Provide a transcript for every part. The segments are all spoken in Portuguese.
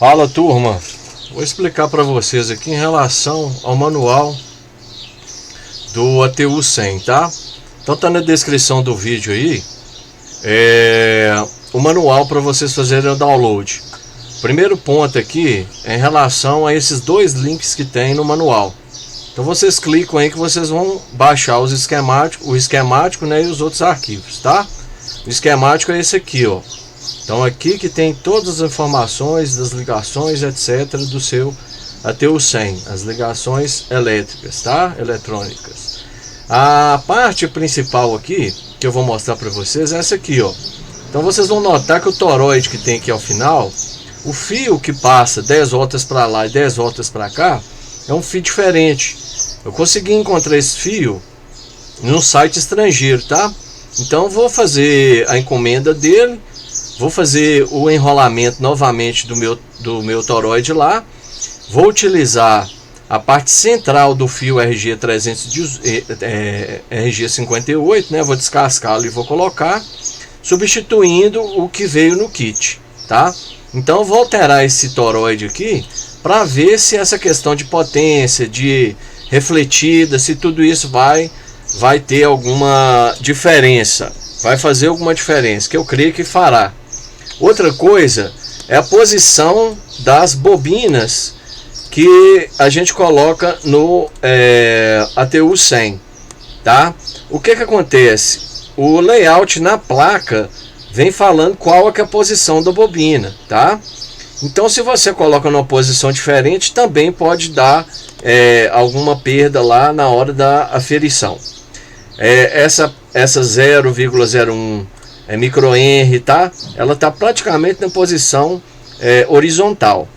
Fala, turma, vou explicar para vocês aqui em relação ao manual do ATU 100, tá? Então tá na descrição do vídeo aí o manual para vocês fazerem o download. Primeiro ponto aqui é em relação a esses dois links que tem no manual. Então vocês clicam aí que vocês vão baixar o esquemático, né, e os outros arquivos, tá? O esquemático é esse aqui, ó. Então aqui que tem todas as informações das ligações, etc, do seu ATU 100, as ligações elétricas, tá? Eletrônicas. A parte principal aqui que eu vou mostrar para vocês é essa aqui, ó. Então vocês vão notar que o toroide que tem aqui ao final, o fio que passa 10 voltas para lá e 10 voltas para cá, é um fio diferente. Eu consegui encontrar esse fio num site estrangeiro, tá? Então vou fazer a encomenda dele. Vou fazer o enrolamento novamente do meu toroide lá. Vou utilizar a parte central do fio RG58, né? Vou descascá-lo e vou colocar, substituindo o que veio no kit, tá? Então vou alterar esse toroide aqui para ver se essa questão de potência, de refletida, se tudo isso vai ter alguma diferença. Vai fazer alguma diferença, que eu creio que fará. Outra coisa é a posição das bobinas que a gente coloca no ATU 100, tá? O que acontece? O layout na placa vem falando qual é a posição da bobina, tá? Então se você coloca numa posição diferente, também pode dar alguma perda lá na hora da aferição. Essa 0,01 microhenry, tá? Ela tá praticamente na posição horizontal,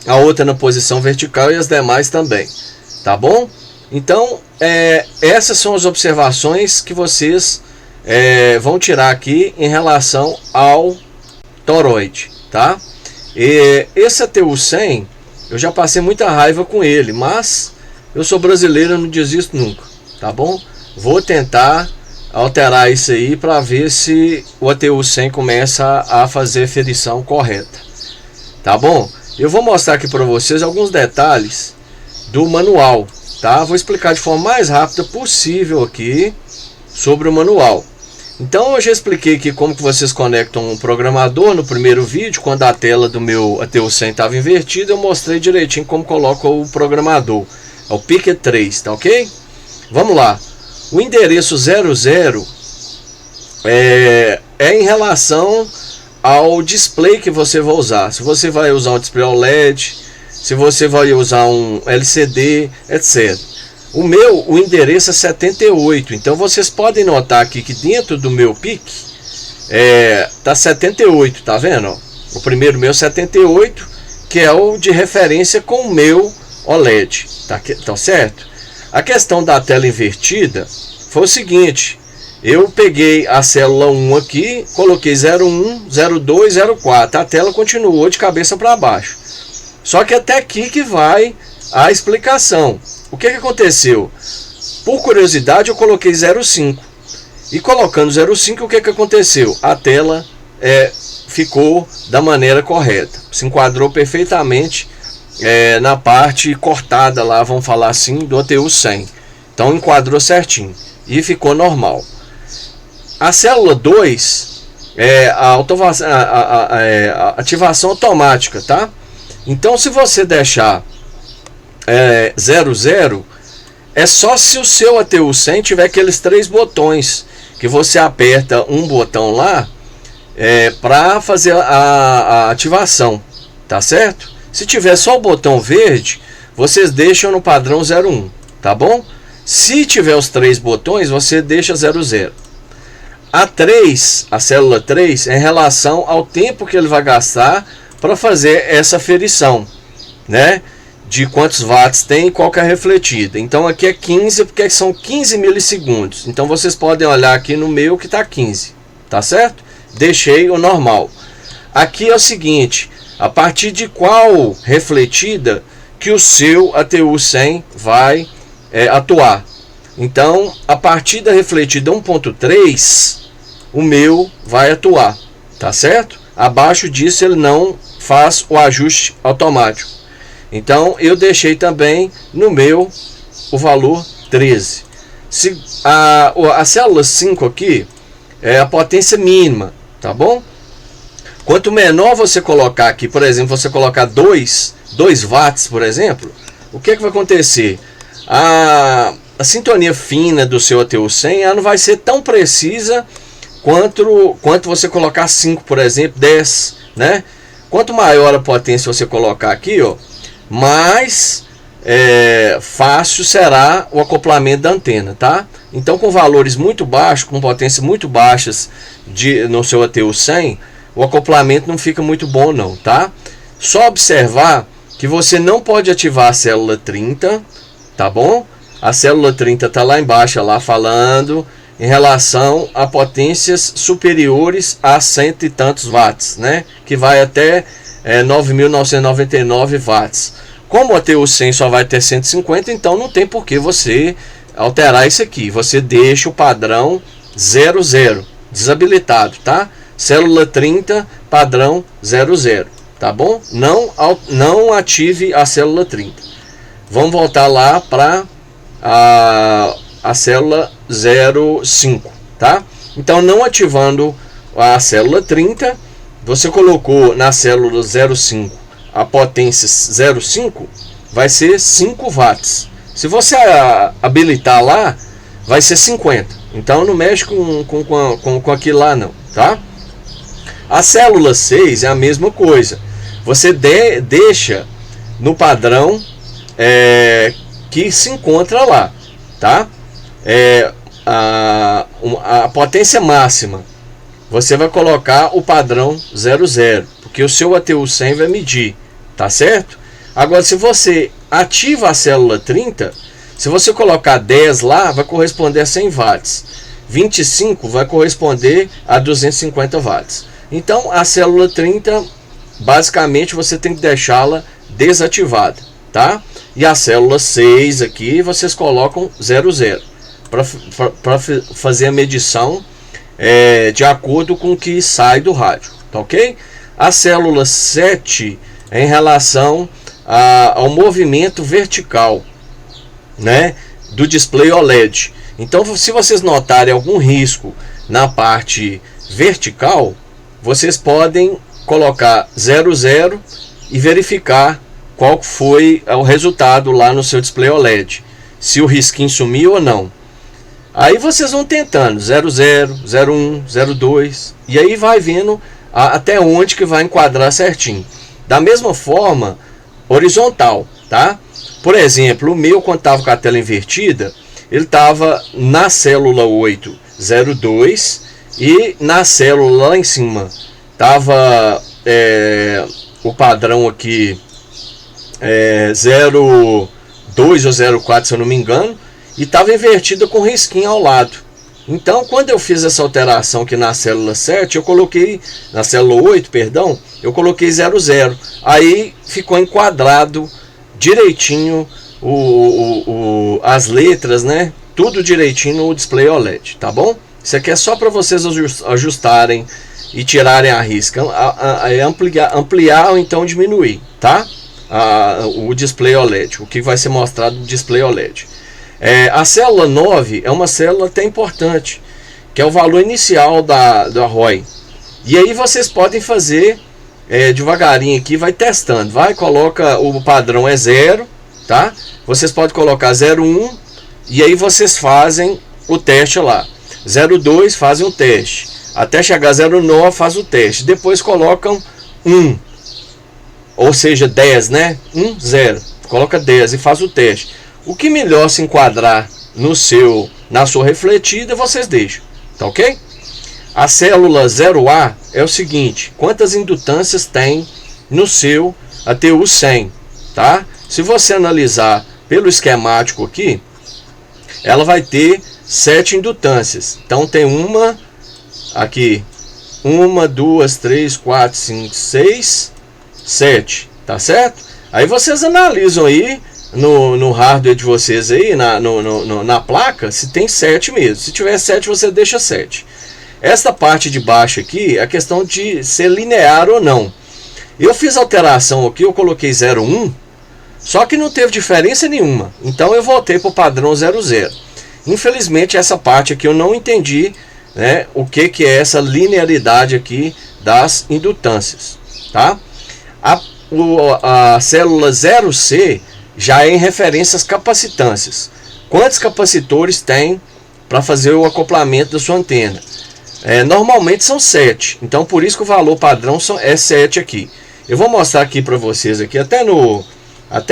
a outra na posição vertical e as demais também, tá bom? Então essas são as observações que vocês vão tirar aqui em relação ao toroide, tá? Esse ATU 100 eu já passei muita raiva com ele, mas eu sou brasileiro, eu não desisto nunca, tá bom? Vou tentar alterar isso aí para ver se o ATU 100 começa a fazer a ferição correta, tá bom? Eu vou mostrar aqui para vocês alguns detalhes do manual, tá? Vou explicar de forma mais rápida possível aqui sobre o manual. Então eu já expliquei aqui como que vocês conectam um programador no primeiro vídeo. Quando a tela do meu ATU 100 estava invertida, eu mostrei direitinho como coloca o programador, é o Picker 3, tá ok? Vamos lá. O endereço 00 é em relação ao display que você vai usar. Se você vai usar um display OLED, se você vai usar um LCD, etc. O endereço é 78. Então vocês podem notar aqui que dentro do meu PIC tá 78, tá vendo? Ó? O primeiro meu 78, que é o de referência com o meu OLED, tá certo? A questão da tela invertida foi o seguinte: eu peguei a célula 1 aqui, coloquei 01, 02, 04, a tela continuou de cabeça para baixo. Só que até aqui que vai a explicação. O que aconteceu? Por curiosidade eu coloquei 05, e colocando 05, o que aconteceu? A tela ficou da maneira correta, se enquadrou perfeitamente na parte cortada lá, vamos falar assim, do ATU 100. Então enquadrou certinho e ficou normal. A célula 2 é a ativação automática, tá? Então se você deixar 00, é só se o seu ATU 100 tiver aqueles 3 botões que você aperta um botão lá para fazer a ativação, tá certo? Se tiver só o botão verde, vocês deixam no padrão 01, tá bom? Se tiver os 3 botões, você deixa 00. A célula 3 é em relação ao tempo que ele vai gastar para fazer essa aferição, né? De quantos watts tem e qual que é a refletida. Então aqui é 15, porque são 15 milissegundos. Então vocês podem olhar aqui no meu que está 15, tá certo? Deixei o normal. Aqui é o seguinte: a partir de qual refletida que o seu ATU 100 vai atuar. Então, a partir da refletida 1.3, o meu vai atuar, tá certo? Abaixo disso ele não faz o ajuste automático. Então eu deixei também no meu o valor 13. Se a célula 5 aqui é a potência mínima, tá bom? Quanto menor você colocar aqui, por exemplo, você colocar 2 watts, por exemplo, o que vai acontecer? A sintonia fina do seu ATU-100 ela não vai ser tão precisa quanto você colocar 5, por exemplo, 10, né? Quanto maior a potência você colocar aqui, ó, mais fácil será o acoplamento da antena, tá? Então, com valores muito baixos, com potências muito baixas no seu ATU-100, o acoplamento não fica muito bom não, tá? Só observar que você não pode ativar a célula 30, tá bom? A célula 30 tá lá embaixo, lá falando em relação a potências superiores a 100 e tantos watts, né? Que vai até 9.999 watts. Como o ATU-100 só vai ter 150, então não tem por que você alterar isso aqui. Você deixa o padrão 00 desabilitado, tá? Célula 30, padrão 00, tá bom? Não ative a célula 30. Vamos voltar lá para a célula 05, tá? Então, não ativando a célula 30, você colocou na célula 05 a potência 0,5, vai ser 5 watts. Se você habilitar lá, vai ser 50. Então, não mexe com aquilo lá não, tá? A célula 6 é a mesma coisa. Você deixa no padrão que se encontra lá, tá? A potência máxima, você vai colocar o padrão 00, porque o seu ATU-100 vai medir, tá certo? Agora, se você ativa a célula 30, se você colocar 10 lá, vai corresponder a 100 watts. 25 vai corresponder a 250 watts. Então, a célula 30, basicamente, você tem que deixá-la desativada, tá? E a célula 6 aqui, vocês colocam 00 para fazer a medição de acordo com o que sai do rádio, tá ok? A célula 7 é em relação ao movimento vertical, né, do display OLED. Então, se vocês notarem algum risco na parte vertical, vocês podem colocar 00 e verificar qual foi o resultado lá no seu display OLED, se o risquinho sumiu ou não. Aí vocês vão tentando 00, 01, 02 e aí vai vendo até onde que vai enquadrar certinho. Da mesma forma, horizontal, tá? Por exemplo, o meu, quando estava com a tela invertida, ele estava na célula 802 e na célula lá em cima estava o padrão aqui 02 ou 04, se eu não me engano, e estava invertida com risquinho ao lado. Então, quando eu fiz essa alteração aqui na célula 7, eu coloquei, na célula 8, perdão, eu coloquei 00. Aí ficou enquadrado direitinho as letras, né? Tudo direitinho no display OLED, tá bom? Isso aqui é só para vocês ajustarem e tirarem a risca, ampliar ou então diminuir, tá? O display OLED, o que vai ser mostrado no display OLED. A célula 9 é uma célula até importante, que é o valor inicial da ROI. E aí vocês podem fazer devagarinho aqui, vai testando, coloca o padrão 0, tá? Vocês podem colocar 01 e aí vocês fazem o teste lá. 02 fazem o teste, até chegar 09 faz o teste, depois colocam 1, ou seja 10, né? 1, 0, coloca 10 e faz o teste. O que melhor se enquadrar na sua refletida, vocês deixam, tá ok? A célula 0A é o seguinte: quantas indutâncias tem no seu ATU-100, tá? Se você analisar pelo esquemático aqui, ela vai ter 7 indutâncias. Então tem uma aqui, 1, 2, 3, 4, 5, 6, 7, tá certo? Aí vocês analisam aí no hardware de vocês aí, na placa, se tem 7 mesmo. Se tiver 7, você deixa 7. Esta parte de baixo aqui é a questão de ser linear ou não. Eu fiz alteração aqui, eu coloquei 0,1, só que não teve diferença nenhuma. Então eu voltei para o padrão 0,0. Infelizmente essa parte aqui eu não entendi, né, o que é essa linearidade aqui das indutâncias, tá? A célula 0C já é em referência às capacitâncias. Quantos capacitores tem para fazer o acoplamento da sua antena? Normalmente são 7, então por isso que o valor padrão é 7 aqui. Eu vou mostrar aqui para vocês aqui, até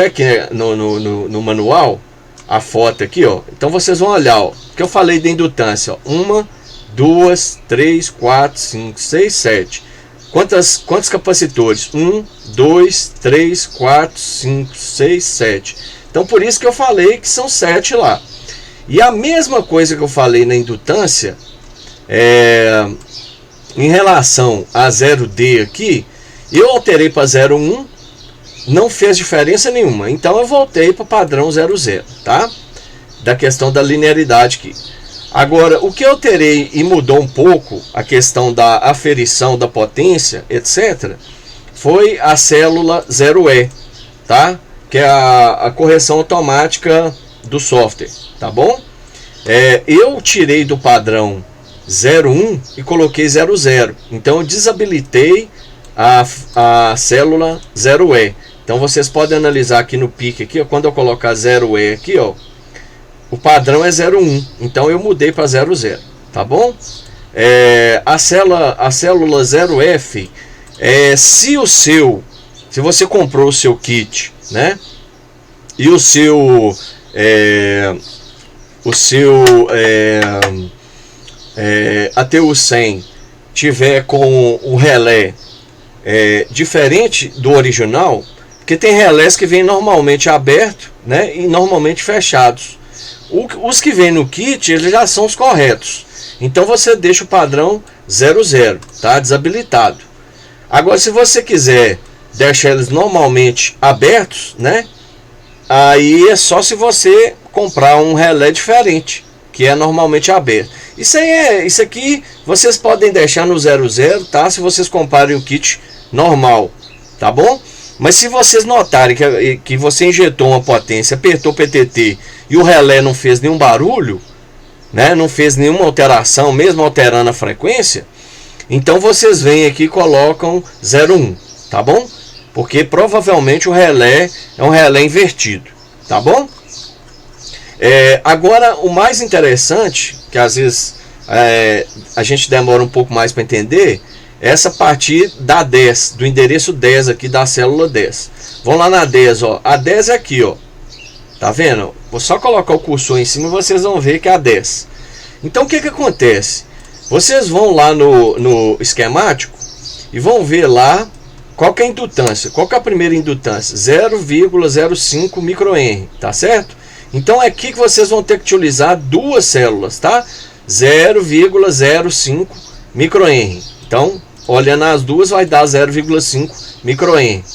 aqui no manual, a foto aqui, ó. Então vocês vão olhar, ó, que eu falei da indutância, ó. 1, 2, 3, 4, 5, 6, 7. Quantos capacitores? 1, 2, 3, 4, 5, 6, 7. Então por isso que eu falei que são 7 lá. E a mesma coisa que eu falei na indutância, em relação a 0D aqui, eu alterei para 0,1, não fez diferença nenhuma. Então eu voltei para o padrão 0,0, tá? Da questão da linearidade aqui. Agora, o que eu alterei e mudou um pouco a questão da aferição da potência, etc., foi a célula 0E, tá? Que é a correção automática do software, tá bom? Eu tirei do padrão 0,1 e coloquei 0,0. Então eu desabilitei a célula 0E. Então vocês podem analisar aqui no PIC aqui, ó, quando eu colocar 0E aqui, ó, o padrão é 0,1. Então eu mudei para 0,0, tá bom? A célula 0F, se você comprou o seu kit, né? E o seu ATU100 tiver com o relé diferente do original, porque tem relés que vêm normalmente aberto, né, e normalmente fechados. Os que vêm no kit, eles já são os corretos. Então você deixa o padrão 00, tá? Desabilitado. Agora, se você quiser deixar eles normalmente abertos, né? Aí é só se você comprar um relé diferente, que é normalmente aberto. Isso aqui vocês podem deixar no 00, tá? Se vocês comprarem o kit normal, tá bom? Mas se vocês notarem que você injetou uma potência, apertou o PTT e o relé não fez nenhum barulho, né? Não fez nenhuma alteração, mesmo alterando a frequência, então vocês vêm aqui e colocam 01, tá bom? Porque provavelmente o relé é um relé invertido, tá bom? Agora, o mais interessante, que às vezes a gente demora um pouco mais para entender, é essa partir da 10, do endereço 10 aqui da célula 10. Vamos lá na 10, ó. A 10 é aqui, ó. Tá vendo? Vou só colocar o cursor em cima e vocês vão ver que é a 10. Então o que acontece? Vocês vão lá no esquemático e vão ver lá qual que é a indutância. Qual que é a primeira indutância? 0,05 microhenry, tá certo? Então é aqui que vocês vão ter que utilizar duas células, tá? 0,05 microhenry. Então, olhando as duas, vai dar 0,5 microhenry.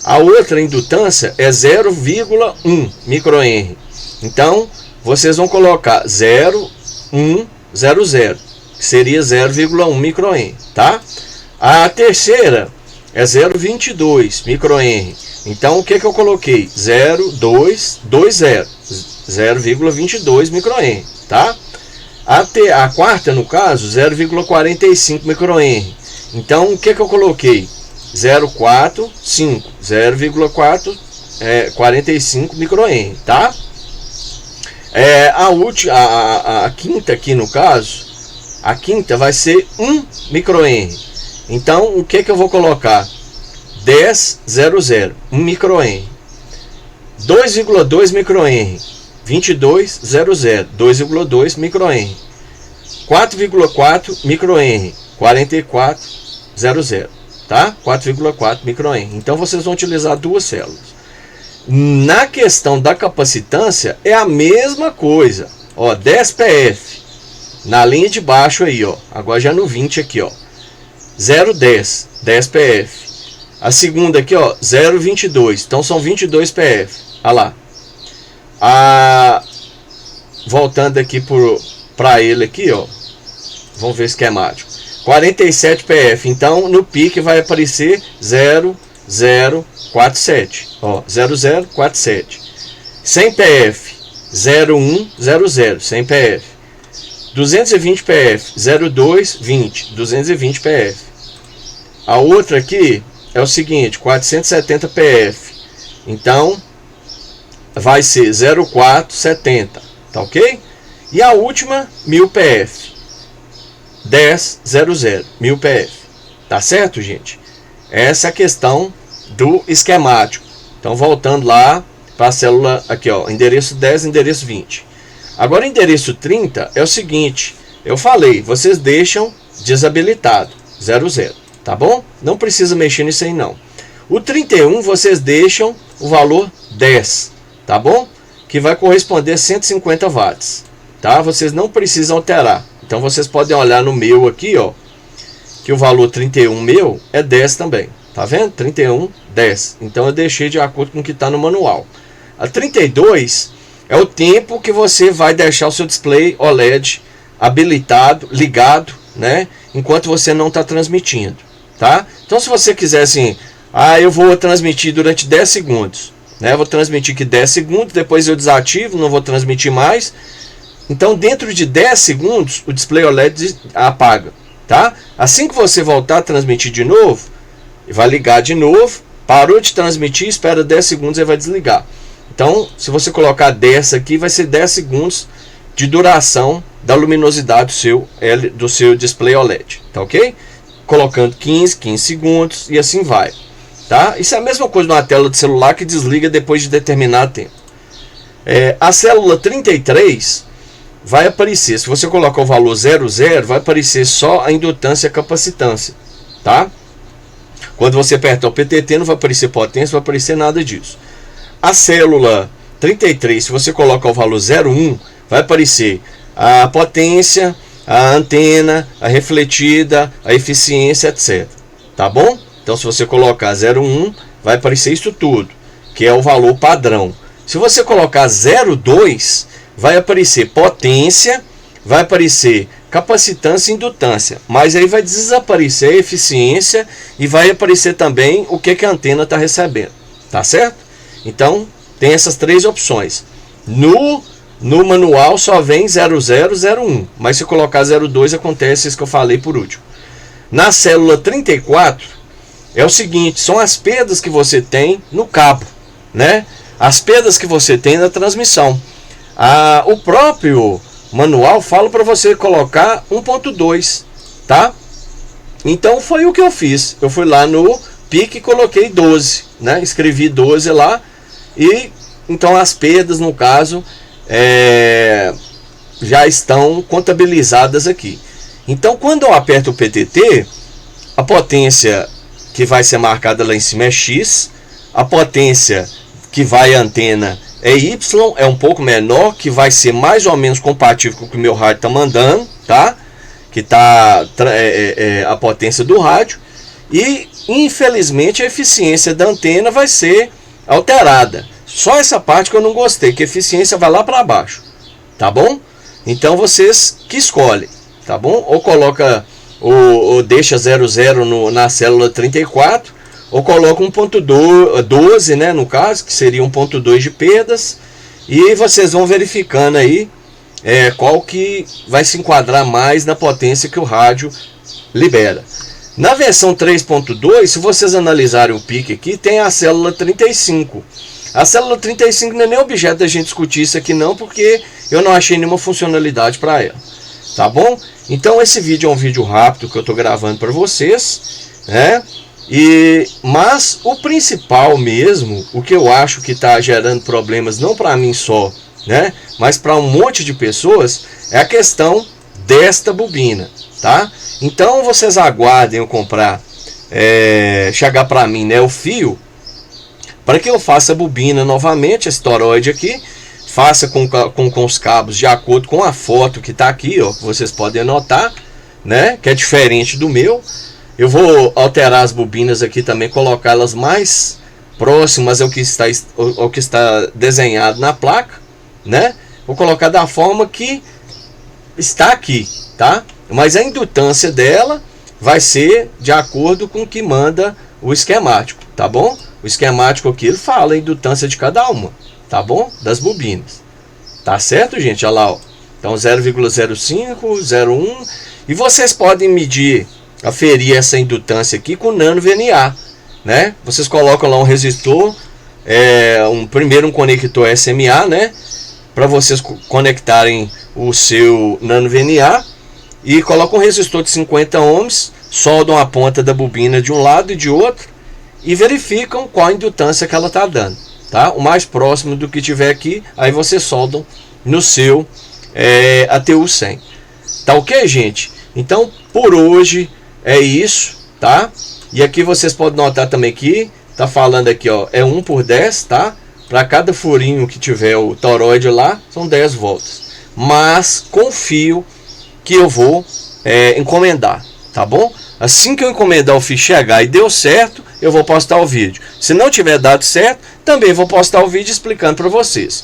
A outra indutância é 0,1 microhenry. Então, vocês vão colocar 0,100, que seria 0,1 microhenry, tá? A terceira é 0,22 microhenry. Então, o que eu coloquei? 0,22 microhenry, tá? A quarta, no caso, 0,45 microhenry. Então, o que eu coloquei? 0,45 microhenry, tá? A quinta aqui, no caso, a quinta vai ser 1 microhenry. Então, o que eu vou colocar? 10,00, 1 microhenry. 2,2 microhenry. 22,00, 2,2 microhenry. 4,4 microhenry, 44,00, tá? 4,4 microhenry. Então vocês vão utilizar duas células. Na questão da capacitância é a mesma coisa. Ó, 10 PF na linha de baixo aí, ó. Agora já no 20 aqui, ó. 0,10, 10 PF. A segunda aqui, ó, 0,22. Então são 22 PF. Olha lá. Voltando aqui para ele aqui, ó. Vamos ver esquemático. 47 PF. Então no pique vai aparecer 0047. Ó, 0047. 100 PF 0100, 100 PF. 220 PF 0220, 220 PF. A outra aqui é o seguinte, 470 PF. Então vai ser 0470, tá ok? E a última 1000 PF 1000, 1000 PF. Tá certo, gente? Essa é a questão do esquemático. Então voltando lá para a célula aqui, ó, endereço 10, endereço 20. Agora endereço 30 é o seguinte, eu falei, vocês deixam desabilitado 00, tá bom? Não precisa mexer nisso aí não. O 31 vocês deixam o valor 10, tá bom? Que vai corresponder a 150 watts, tá? Vocês não precisam alterar. Então vocês podem olhar no meu aqui, ó, que o valor 31 meu é 10 também, tá vendo? 31, 10. Então eu deixei de acordo com o que está no manual. A 32 é o tempo que você vai deixar o seu display OLED habilitado, ligado, né? Enquanto você não está transmitindo, tá? Então se você quiser assim, eu vou transmitir durante 10 segundos, né? Vou transmitir aqui 10 segundos, depois eu desativo, não vou transmitir mais. Então dentro de 10 segundos o display OLED apaga, tá? Assim que você voltar a transmitir de novo, vai ligar de novo, parou de transmitir, espera 10 segundos e vai desligar. Então, se você colocar 10 aqui, vai ser 10 segundos de duração da luminosidade do seu display OLED, tá ok? Colocando 15 segundos e assim vai, tá? Isso é a mesma coisa numa tela de celular que desliga depois de determinado tempo. A célula 33 vai aparecer, se você colocar o valor 00, vai aparecer só a indutância e a capacitância, tá? Quando você apertar o PTT, não vai aparecer potência, não vai aparecer nada disso. A célula 33, se você colocar o valor 01, vai aparecer a potência, a antena, a refletida, a eficiência, etc. Tá bom? Então, se você colocar 01, vai aparecer isso tudo, que é o valor padrão. Se você colocar 02, vai aparecer potência, vai aparecer capacitância e indutância, mas aí vai desaparecer a eficiência e vai aparecer também o que a antena está recebendo, tá certo? Então tem essas três opções. No manual só vem 0001, mas se colocar 02 acontece isso que eu falei por último. Na célula 34 é o seguinte, são as perdas que você tem no cabo, né? As perdas que você tem na transmissão. O próprio manual fala para você colocar 1.2, tá? Então foi o que eu fiz. Eu fui lá no PIC e coloquei 12, né? Escrevi 12 lá e então as perdas no caso já estão contabilizadas aqui. Então quando eu aperto o PTT, a potência que vai ser marcada lá em cima é X, a potência que vai à antena é Y, é um pouco menor, que vai ser mais ou menos compatível com o que o meu rádio está mandando, tá? Que está a potência do rádio. E infelizmente a eficiência da antena vai ser alterada. Só essa parte que eu não gostei, que a eficiência vai lá para baixo, tá bom? Então vocês que escolhem, tá bom? Ou coloca ou deixa 00 na célula 34, ou coloca 1.12, né, no caso, que seria 1.2 de perdas, e vocês vão verificando aí qual que vai se enquadrar mais na potência que o rádio libera. Na versão 3.2, se vocês analisarem o PIC aqui, tem a célula 35. A célula 35 não é nem objeto da gente discutir isso aqui não, porque eu não achei nenhuma funcionalidade para ela, tá bom? Então esse vídeo é um vídeo rápido que eu estou gravando para vocês, né? Mas o principal mesmo, o que eu acho que está gerando problemas não para mim só, né, mas para um monte de pessoas, é a questão desta bobina, tá? Então vocês aguardem eu comprar, chegar para mim, né, o fio, para que eu faça a bobina novamente, esse toroide aqui, faça com os cabos de acordo com a foto que está aqui, ó, vocês podem notar, né, que é diferente do meu. Eu vou alterar as bobinas aqui também, colocá-las mais próximas ao que está desenhado na placa, né? Vou colocar da forma que está aqui, tá? Mas a indutância dela vai ser de acordo com o que manda o esquemático, tá bom? O esquemático aqui ele fala a indutância de cada uma, tá bom? Das bobinas. Tá certo, gente? Olha lá, ó. Então 0,05, 0,1. E vocês podem medir, aferir essa indutância aqui com nano VNA, né? Vocês colocam lá um resistor, primeiro um conector SMA, né? Para vocês conectarem o seu nano VNA. E colocam um resistor de 50 ohms, soldam a ponta da bobina de um lado e de outro e verificam qual a indutância que ela está dando, tá? O mais próximo do que tiver aqui, aí vocês soldam no seu ATU 100. Tá ok, gente? Então, por hoje é isso, tá? E aqui vocês podem notar também que tá falando aqui, ó, é 1 por 10, tá? Para cada furinho que tiver o toroide lá, são 10 voltas. Mas confio que eu vou encomendar, tá bom? Assim que eu encomendar o fiz chegar e deu certo, eu vou postar o vídeo. Se não tiver dado certo, também vou postar o vídeo explicando para vocês.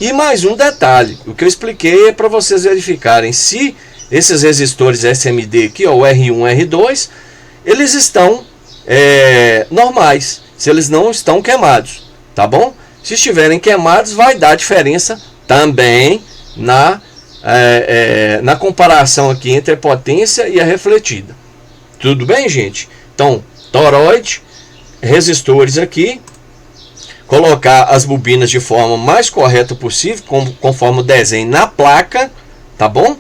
E mais um detalhe, o que eu expliquei é para vocês verificarem se esses resistores SMD aqui, ó, o R1, R2, eles estão normais, se eles não estão queimados, tá bom? Se estiverem queimados, vai dar diferença também na comparação aqui entre a potência e a refletida. Tudo bem, gente? Então, toroide, resistores aqui, colocar as bobinas de forma mais correta possível, conforme o desenho na placa, tá bom?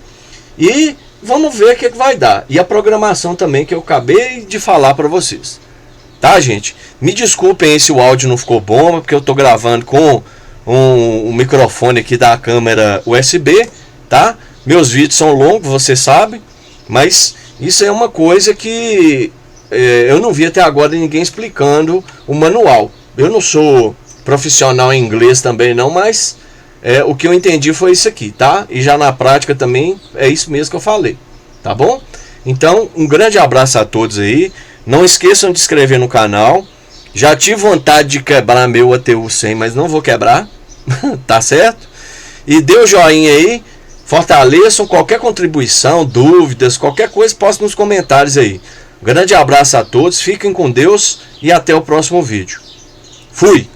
E vamos ver o que vai dar. E a programação também que eu acabei de falar para vocês. Tá, gente? Me desculpem se o áudio não ficou bom, porque eu tô gravando com um microfone aqui da câmera USB, tá? Meus vídeos são longos, você sabe, mas isso é uma coisa que eu não vi até agora ninguém explicando o manual. Eu não sou profissional em inglês também não, mas o que eu entendi foi isso aqui, tá? E já na prática também é isso mesmo que eu falei, tá bom? Então, um grande abraço a todos aí. Não esqueçam de se inscrever no canal. Já tive vontade de quebrar meu ATU 100, mas não vou quebrar, tá certo? E dê o joinha aí. Fortaleçam, qualquer contribuição, dúvidas, qualquer coisa, posta nos comentários aí. Um grande abraço a todos, fiquem com Deus e até o próximo vídeo. Fui!